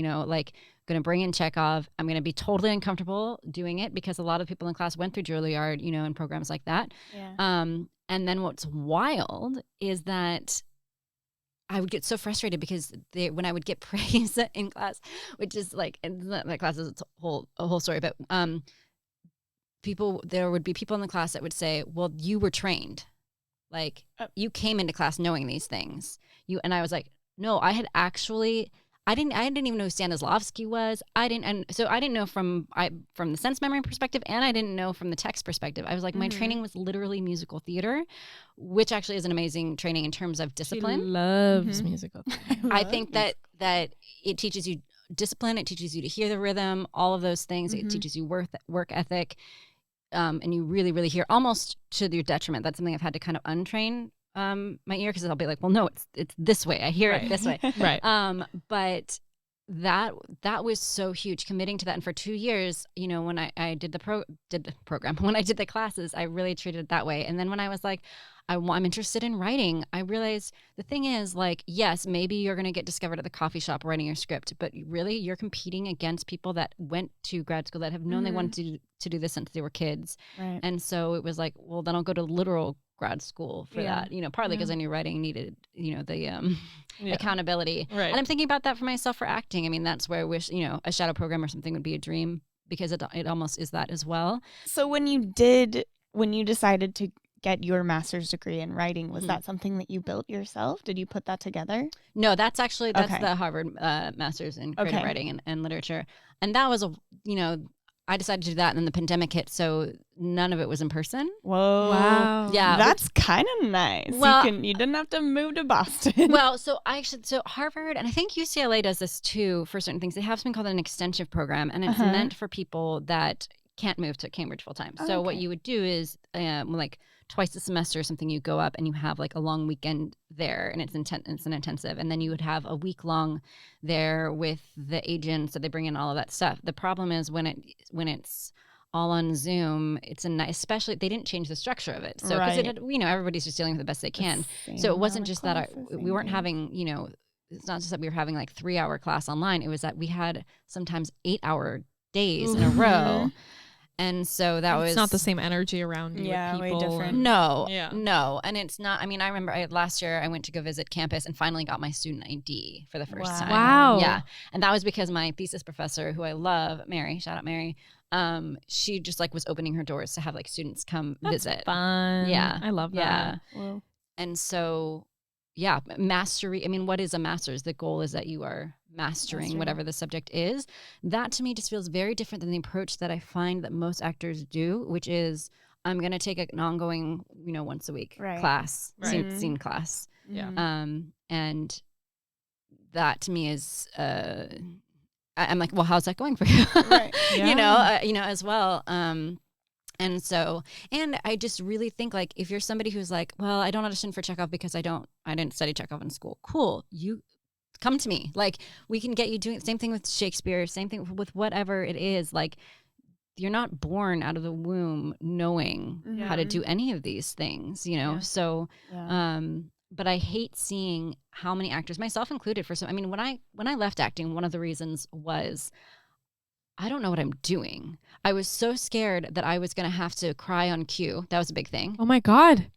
going to bring in Chekhov. I'm going to be totally uncomfortable doing it because a lot of people in class went through Juilliard, and programs like that. Yeah. And then what's wild is that I would get so frustrated because when I would get praise in class, which is like, and that class is a whole story, but there would be people in the class that would say, well, you were trained. Like, you came into class knowing these things. And I was like, no, I didn't even know who Stanislavski was. So I didn't know from the sense memory perspective, and I didn't know from the text perspective. I was like, my training was literally musical theater, which actually is an amazing training in terms of discipline. She loves musical theater. I think that it teaches you discipline. It teaches you to hear the rhythm, all of those things. It teaches you work ethic. And you really, really hear almost to your detriment. That's something I've had to kind of untrain my ear, because I'll be like, well, no, it's this way. I hear it this way. Right. But that was so huge, committing to that. And for 2 years, when I did the program, when I did the classes, I really treated it that way. And then when I was like, I'm interested in writing, I realized the thing is, like, yes, maybe you're going to get discovered at the coffee shop writing your script, but really you're competing against people that went to grad school that have known they wanted to do this since they were kids. Right. And so it was like, well, then I'll go to literal grad school for that, partly because I knew writing needed, the accountability. Right. And I'm thinking about that for myself for acting. I mean, that's where I wish, a shadow program or something would be a dream, because it almost is that as well. So when you decided to get your master's degree in writing, was that something that you built yourself? Did you put that together? No, that's the Harvard master's in creative writing and literature. And that was I decided to do that, and then the pandemic hit, so none of it was in person. Whoa. Wow. Yeah. That's kind of nice. Well, you didn't have to move to Boston. Well, so Harvard, and I think UCLA does this too for certain things. They have something called an extensive program, and it's meant for people that can't move to Cambridge full time. So what you would do is like twice a semester or something, you go up and you have like a long weekend there, and it's an intensive, and then you would have a week long there with the agents, so they bring in all of that stuff. The problem is when it's all on Zoom, it's especially they didn't change the structure of it, so because everybody's just dealing with the best they can. So it wasn't just that we weren't having it's not just that we were having like 3-hour class online. It was that we had sometimes 8-hour days in a row. And so it's not the same energy around you. Yeah, with people. way different. No. And it's not, I mean, I remember last year I went to go visit campus and finally got my student ID for the first time. Wow. Yeah. And that was because my thesis professor, who I love, Mary, shout out Mary, she just like was opening her doors to have like students come visit. Fun. Yeah. I love that. Yeah. Wow. And so, yeah, mastery. I mean, what is a master's? The goal is that you are mastering whatever the subject is. That to me just feels very different than the approach that I find that most actors do, which is I'm going to take an ongoing, once a week class, scene class. Yeah. And that to me is, I'm like, well, how's that going for you? Right. Yeah. As well. And so, and I just really think like, if you're somebody who's like, well, I don't audition for Chekhov because I didn't study Chekhov in school. Cool. You come to me. Like, we can get you doing the same thing with Shakespeare, same thing with whatever it is. Like, you're not born out of the womb knowing how to do any of these things, So, but I hate seeing how many actors, myself included, when I left acting, one of the reasons was I don't know what I'm doing. I was so scared that I was going to have to cry on cue. That was a big thing. Oh my God.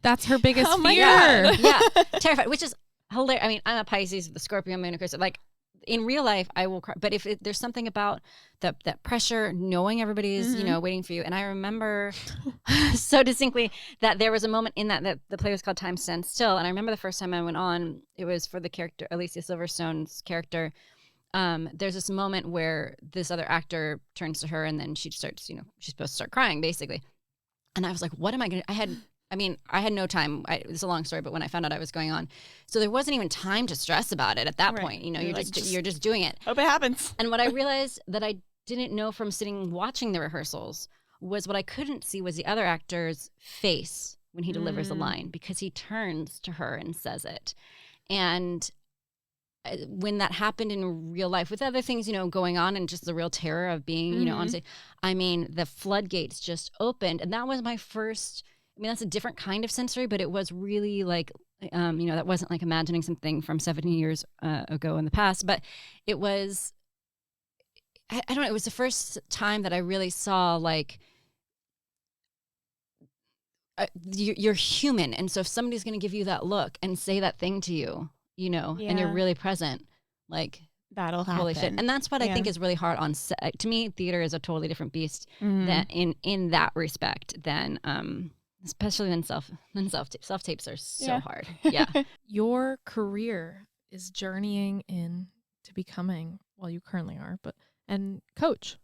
That's her biggest fear. Yeah. Terrified, which is hilarious. I mean, I'm a Pisces, the Scorpio moon, of course. Like, in real life, I will cry. But if there's something about that pressure, knowing everybody's, waiting for you. And I remember so distinctly that there was a moment in that the play was called Time Stands Still. And I remember the first time I went on, it was for the character, Alicia Silverstone's character. There's this moment where this other actor turns to her, and then she starts, she's supposed to start crying, basically. And I was like, what am I going to, I had no time. It's a long story, but when I found out I was going on, so there wasn't even time to stress about it at that point. You're just doing it. Hope it happens. And what I realized that I didn't know from sitting watching the rehearsals was what I couldn't see was the other actor's face when he delivers a line, because he turns to her and says it. And when that happened in real life with other things, going on, and just the real terror of being, on stage, the floodgates just opened. And that was my first, that's a different kind of sensory, but it was really like, that wasn't like imagining something from 70 years ago in the past, but it was, I don't know, it was the first time that I really saw like you're human. And so if somebody's going to give you that look and say that thing to you, you know, and you're really present, like that'll happen. Holy shit. And that's what I think is really hard on set. To me, theater is a totally different beast that in that respect than, especially than self tapes are so hard. Yeah. Your career is journeying in to becoming, well, you currently are, and coach.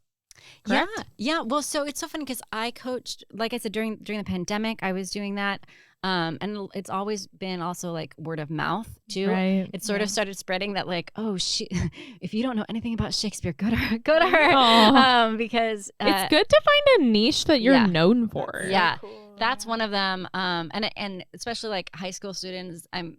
Correct? Yeah. Well, so it's so funny because I coached, like I said, during the pandemic, I was doing that. And it's always been also like word of mouth too. Right. It sort of started spreading that like, oh, if you don't know anything about Shakespeare, go to her. Because it's good to find a niche that you're known for. Yeah. Cool. That's one of them. And especially like high school students, I'm,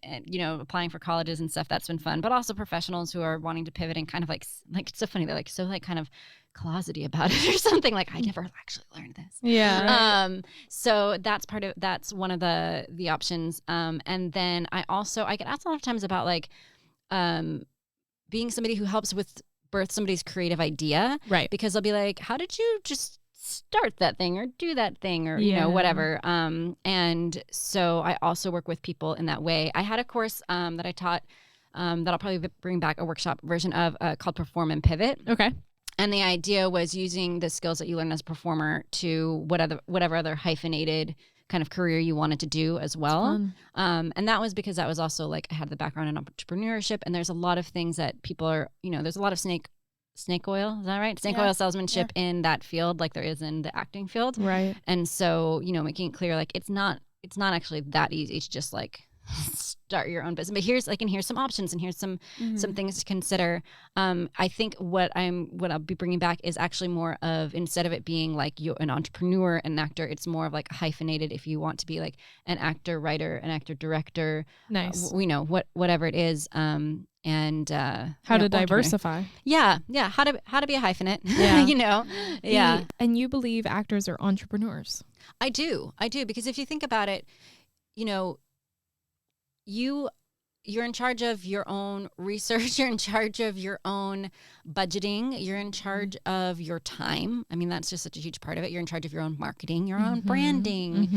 applying for colleges and stuff. That's been fun, but also professionals who are wanting to pivot and kind of like it's so funny. They're like, so like kind of closetty about it or something, like I never actually learned this. Yeah. So that's one of the options. And then I get asked a lot of times about like being somebody who helps with birth somebody's creative idea. Right. Because they'll be like, how did you just start that thing or do that thing or you know, whatever. And so I also work with people in that way. I had a course that I taught that I'll probably bring back a workshop version of called Perform and Pivot. Okay. And the idea was using the skills that you learn as a performer to whatever other hyphenated kind of career you wanted to do as well. And that was because that was also like I had the background in entrepreneurship, and there's a lot of things that people are, there's a lot of snake oil, is that right? Snake oil salesmanship in that field, like there is in the acting field. Right. And so, making it clear, like it's not actually that easy to just like start your own business, but here's some options and here's some things to consider. I think what I'll be bringing back is actually more of, instead of it being like you're an entrepreneur and an actor, it's more of like hyphenated if you want to be like an actor, writer, an actor, director. Nice. Whatever it is. And how to diversify. Yeah. How to be a hyphenate. Yeah. And you believe actors are entrepreneurs. I do because if you think about it, you're in charge of your own research, you're in charge of your own budgeting, you're in charge of your time. I mean, that's just such a huge part of it. You're in charge of your own marketing, your own branding,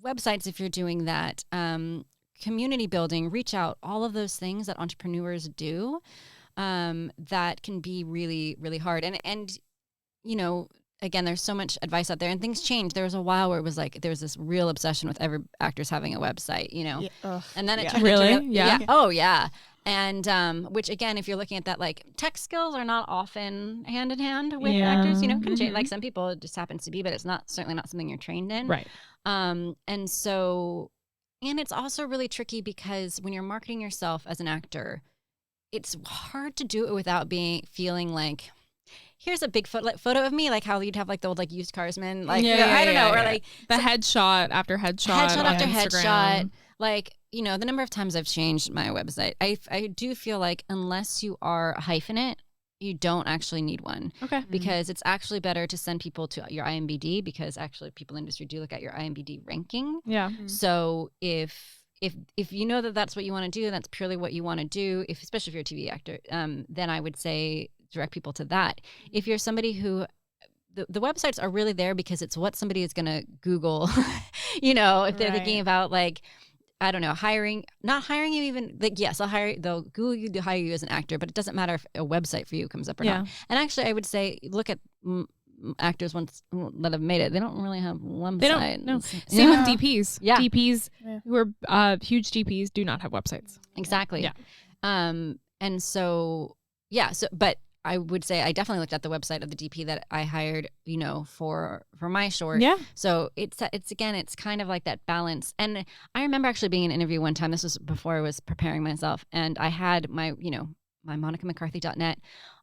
websites if you're doing that, community building, reach out, all of those things that entrepreneurs do, that can be really, really hard. And again, there's so much advice out there and things change. There was a while where it was like, there was this real obsession with every actors having a website, and then it turned into, oh yeah. And, which again, if you're looking at that, like tech skills are not often hand in hand with actors, can change. Like some people it just happens to be, but it's certainly not something you're trained in. Right. And it's also really tricky because when you're marketing yourself as an actor, it's hard to do it without feeling like, here's a big photo of me, like how you'd have like the old like used carsman, like I don't know, or like the headshot after headshot after Instagram. headshot. Like the number of times I've changed my website, I do feel like unless you are a hyphenate, you don't actually need one. Okay. Because it's actually better to send people to your IMDb, because actually people in the industry do look at your IMDb ranking. Yeah. So if you know that that's what you want to do, that's purely what you want to do, especially if you're a TV actor, then I would say direct people to that. If you're somebody who the websites are really there because it's what somebody is going to Google, if they're thinking about like, I don't know, not hiring you even, like, yes, they'll Google you to hire you as an actor, but it doesn't matter if a website for you comes up or not. And actually I would say, look at actors that have made it. They don't really have websites. They don't, no. Same with DPs. Yeah. DPs who are huge DPs do not have websites. Exactly. Yeah. And so, but I would say I definitely looked at the website of the DP that I hired, for my short. Yeah. So it's kind of like that balance. And I remember actually being in an interview one time. This was before I was preparing myself, and I had my MonicaMcCarthy.net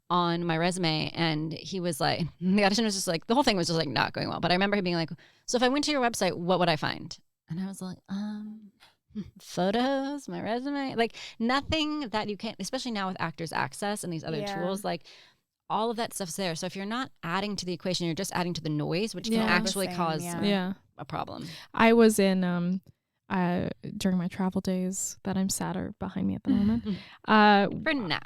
on my resume, and he was like, the audition was just like, the whole thing was just like not going well. But I remember him being like, so if I went to your website, what would I find? And I was like, photos, my resume, like nothing that you can't, especially now with Actors Access and these other tools, like all of that stuff's there. So if you're not adding to the equation, you're just adding to the noise, which can actually cause a problem. I was in during my travel days that I'm sad are behind me at the moment. For now.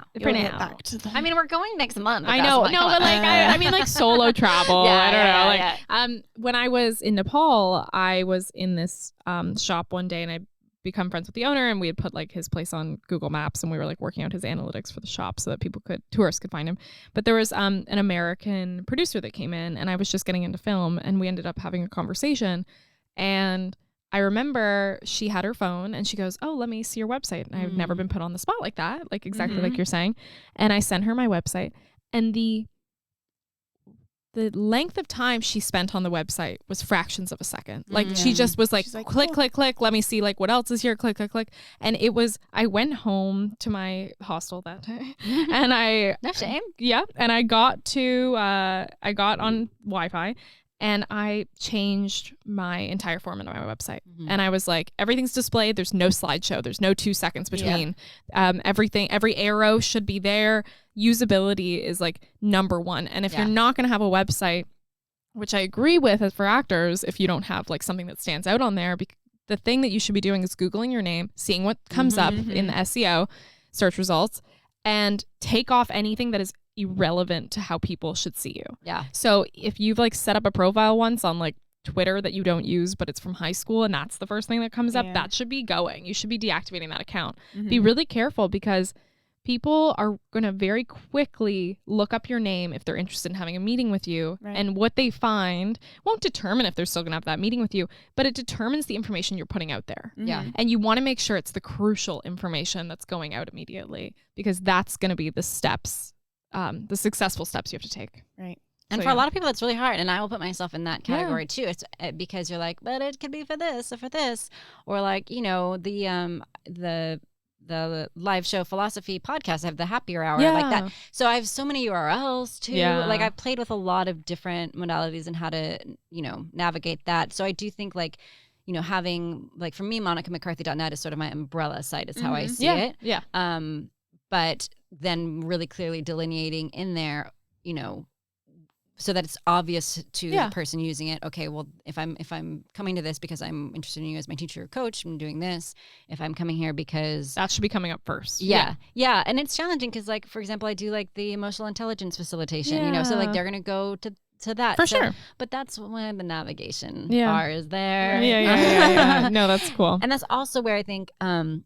Back to I mean, we're going next month. I know. No, but like, I mean, like solo travel. I don't know. When I was in Nepal, I was in this shop one day and I become friends with the owner, and we had put like his place on Google Maps, and we were like working out his analytics for the shop so that tourists could find him. But there was an American producer that came in, and I was just getting into film, and we ended up having a conversation. And I remember she had her phone and she goes, "Oh, let me see your website." And I've never been put on the spot like that, like exactly like you're saying. And I sent her my website, and the length of time she spent on the website was fractions of a second. Like she just was like, click, click, click. Let me see like what else is here. Click, click, click. And I went home to my hostel that day and no shame. Yeah. And I got on Wi-Fi. And I changed my entire format of my website. And I was like, everything's displayed. There's no slideshow. There's no 2 seconds between. Everything, every arrow should be there. Usability is like number one. And if you're not going to have a website, which I agree with as for actors, if you don't have like something that stands out on there, the thing that you should be doing is Googling your name, seeing what comes up in the SEO search results, and take off anything that is irrelevant to how people should see you. Yeah. So if you've like set up a profile once on like Twitter that you don't use, but it's from high school and that's the first thing that comes up, that should be going. You should be deactivating that account. Be really careful because people are going to very quickly look up your name if they're interested in having a meeting with you. Right. And what they find won't determine if they're still going to have that meeting with you, but it determines the information you're putting out there. Yeah. And you want to make sure it's the crucial information that's going out immediately, because that's going to be the steps, the successful steps you have to take. Right. And so, for a lot of people, it's really hard. And I will put myself in that category too. It's because you're like, but it could be for this or for this, or like, you know, the live show philosophy podcast. I have the happier hour like that. So I have so many URLs too. Yeah. Like I've played with a lot of different modalities and how to, you know, navigate that. So I do think like, you know, having like for me, MonicaMcCarthy.net is sort of my umbrella site is how I see it. Yeah. But then really clearly delineating in there, you know, so that it's obvious to the person using it. Okay, well, if I'm coming to this because I'm interested in you as my teacher or coach, I'm doing this. If I'm coming here because that should be coming up first. Yeah. And it's challenging because, like, for example, I do like the emotional intelligence facilitation. You know, so like they're gonna go to that for sure. But that's when the navigation bar is there. Yeah. No, that's cool. And that's also where I think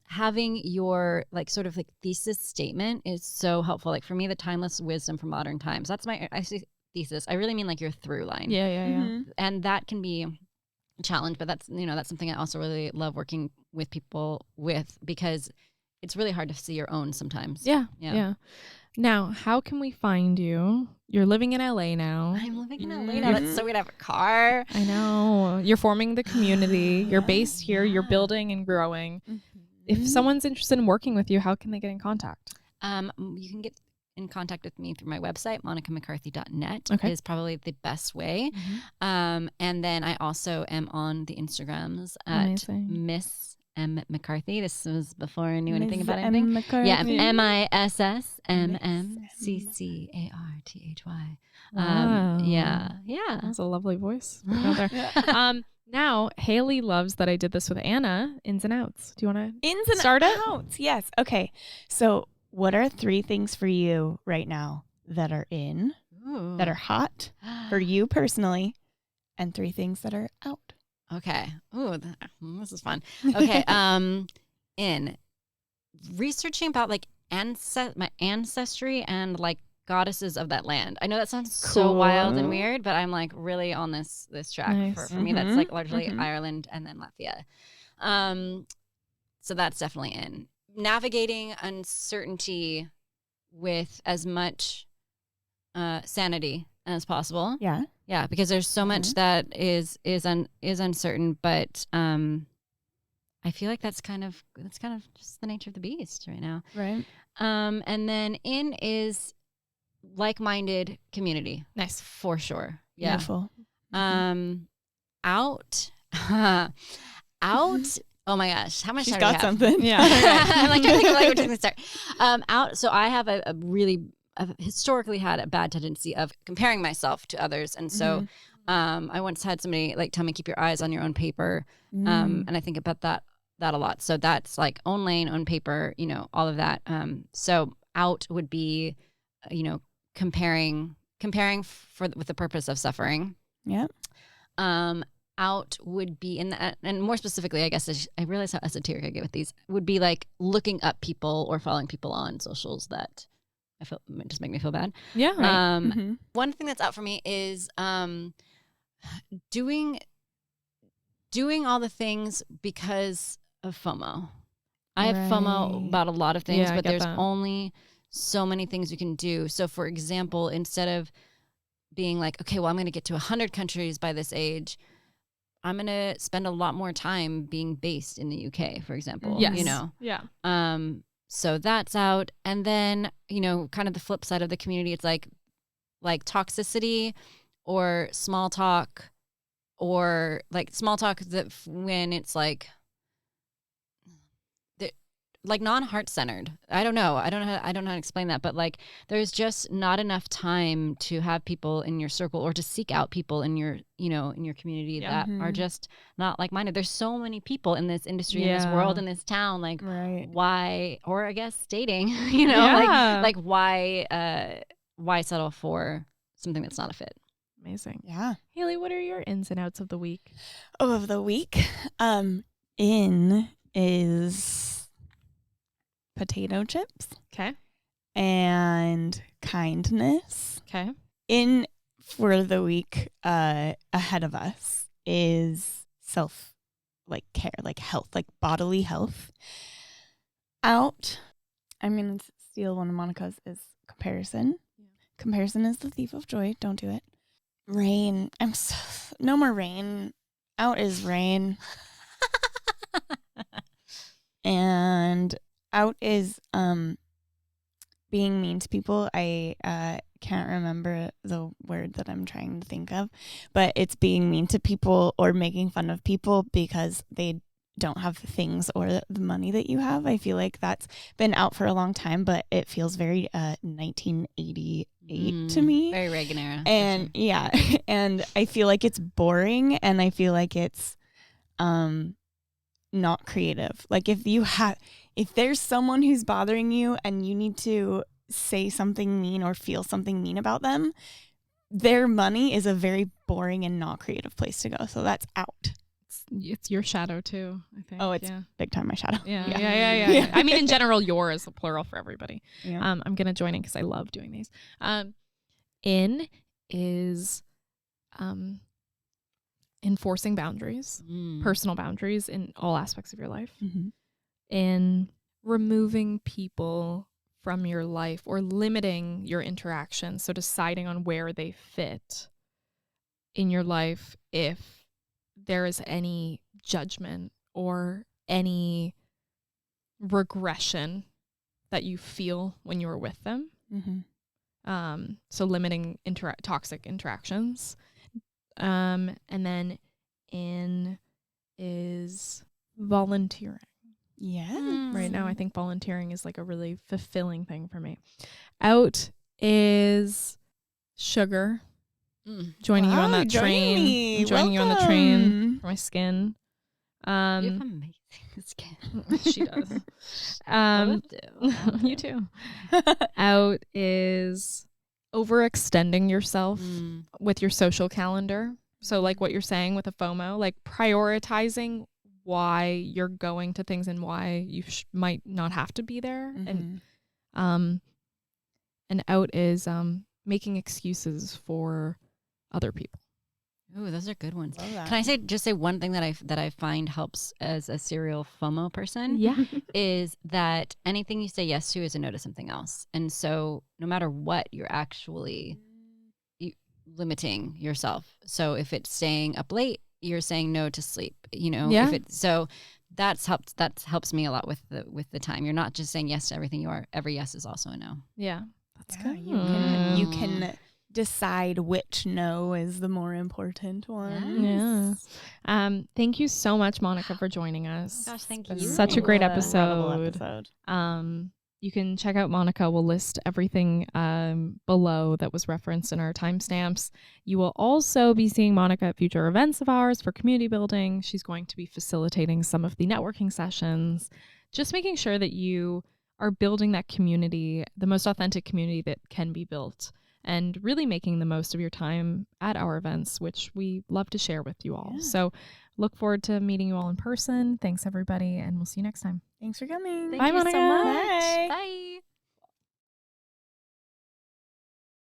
having your like sort of like thesis statement is so helpful. Like for me, the timeless wisdom for modern times. That's I see thesis. I really mean like your through line. Yeah. And that can be a challenge, but that's, you know, that's something I also really love working with people with, because it's really hard to see your own sometimes. Yeah. Now, how can we find you? You're living in LA now. I'm living in LA now. That's so we'd have a car. I know. You're forming the community. You're based here. You're building and growing. If someone's interested in working with you, how can they get in contact? You can get in contact with me through my website, monicamccarthy.net is probably the best way. And then I also am on the Instagrams at Miss M. McCarthy. This was before I knew anything about anything. McCarthy. Yeah, MISSMMCCARTHY. Yeah. That's a lovely voice. Now, Haley loves that I did this with Anna, ins and outs. Do you want to start it? Yes. Okay. So what are 3 things for you right now that are in, that are hot for you personally, and 3 things that are out? Okay. Ooh, this is fun. Okay. In researching about like my ancestry and like goddesses of that land. I know that sounds so wild and weird, but I'm like really on this track. Nice. For me, that's like largely Ireland and then Latvia. So that's definitely in. Navigating uncertainty with as much sanity as possible. Yeah, because there's so much that is uncertain, but I feel like that's kind of just the nature of the beast right now. Right. And then in is like-minded community. Nice. For sure. Yeah. Beautiful. Out. Oh my gosh, how much She's time got do we have? Something. Yeah. I'm like, I think we're just gonna start. Out. So I have I've historically had a bad tendency of comparing myself to others, and so I once had somebody like tell me, keep your eyes on your own paper. And I think about that a lot. So that's like own lane, own paper, you know, all of that. So out would be, you know, comparing with the purpose of suffering. Yeah. Out would be and more specifically, I guess I realize how esoteric I get with these, would be like looking up people or following people on socials that I feel just make me feel bad. Yeah. Right. One thing that's out for me is doing all the things because of FOMO. I have FOMO about a lot of things, but there's only so many things you can do. So for example, instead of being like, okay, well, I'm going to get to 100 countries by this age, I'm going to spend a lot more time being based in the UK, for example. Yes. You know? Yeah. So that's out. And then, you know, kind of the flip side of the community, it's like toxicity or small talk, or like small talk that when it's like non-heart centered. I don't know how to explain that, but like there's just not enough time to have people in your circle or to seek out people in your, you know, in your community that are just not like-minded. There's so many people in this industry, in this world, in this town, like why, or I guess dating, you know, like why settle for something that's not a fit? Amazing. Yeah. Haley, what are your ins and outs of the week? Of the week? In is potato chips. Okay. And kindness. Okay. In for the week ahead of us is self care, like health, like bodily health. Out, I'm going to steal one of Monica's, is comparison. Yeah. Comparison is the thief of joy. Don't do it. Rain. No more rain. Out is rain. And out is being mean to people. I can't remember the word that I'm trying to think of, but it's being mean to people or making fun of people because they don't have things or the money that you have. I feel like that's been out for a long time, but it feels very 1988 to me. Very Reagan era. And yeah, and I feel like it's boring, and I feel like it's not creative. Like if there's someone who's bothering you and you need to say something mean or feel something mean about them, their money is a very boring and not creative place to go. So that's out. It's your shadow too, I think. Oh, it's big time my shadow. Yeah. I mean, in general, your is a plural for everybody. Yeah. I'm going to join in because I love doing these. In is enforcing boundaries, personal boundaries in all aspects of your life. In removing people from your life or limiting your interactions. So deciding on where they fit in your life if there is any judgment or any regression that you feel when you were with them. So limiting toxic interactions. And then in is volunteering. Yeah. Right now, I think volunteering is like a really fulfilling thing for me. Out is sugar. Joining you on that train. Joining you on the train for my skin. You have amazing skin. She does. You too. Out is overextending yourself with your social calendar. So like what you're saying with a FOMO, like prioritizing why you're going to things and why you might not have to be there. And out is making excuses for other people. Ooh, those are good ones. Can I say one thing that I find helps as a serial FOMO person? Yeah. Is that anything you say yes to is a no to something else. And so no matter what, you're actually limiting yourself. So if it's staying up late, you're saying no to sleep, you know. Yeah. So that helps me a lot with the time. You're not just saying yes to everything you are. Every yes is also a no. Yeah. That's good. You can decide which no is the more important one. Yes. Yeah. Thank you so much, Monica, for joining us. Oh gosh, thank you. Such a great episode. Incredible episode. You can check out Monica. We'll list everything below that was referenced in our timestamps. You will also be seeing Monica at future events of ours for community building. She's going to be facilitating some of the networking sessions, just making sure that you are building that community, the most authentic community that can be built, and really making the most of your time at our events, which we love to share with you all. Yeah. So look forward to meeting you all in person. Thanks, everybody, and we'll see you next time. Thanks for coming. Thank you so much. Bye. Bye.